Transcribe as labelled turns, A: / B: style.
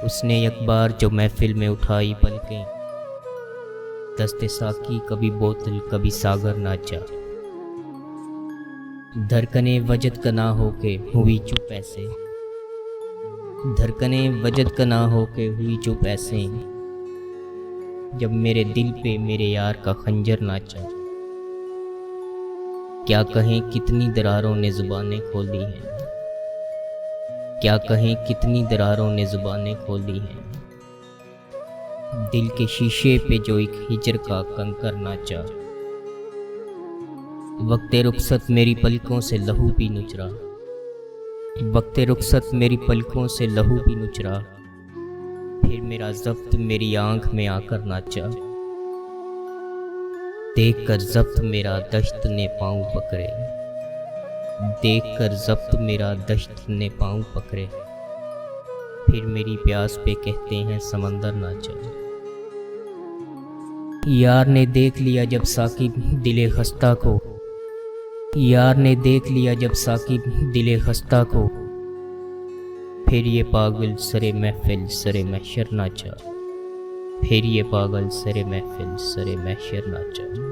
A: उसने एक बार जो महफिल में उठाई पलकें, दस्ते साकी कभी बोतल कभी सागर नाचा। धड़कने वजद का ना होके हुई चुप ऐसे, धड़कने वजद का ना होके हुई चुप ऐसे, जब मेरे दिल पे मेरे यार का खंजर नाचा। क्या कहें कितनी दरारों ने जुबानें खोली हैं, क्या कहें कितनी दरारों ने जुबानें खोली हैं, दिल के शीशे पे जो एक हिजर का कंकर नाचा। वक्ते रुखसत मेरी पलकों से लहू भी नुचरा, वक्ते रुखसत मेरी पलकों से लहू भी नुचरा, फिर मेरा ज़ब्त मेरी आंख में आकर नाचा। देख कर ज़ब्त मेरा दश्त ने पाँव पकड़े, देख कर ज़ब्त मेरा दश्त ने पाँव पकड़े, फिर मेरी प्यास पे कहते हैं समंदर नाचा। यार ने देख लिया जब साकिब दिले खस्ता को, यार ने देख लिया जब साकिब दिले खस्ता को, फिर ये पागल सरे महफिल सरे महशर नाचा, फिर ये पागल सरे महफिल सरे महशर नाचा।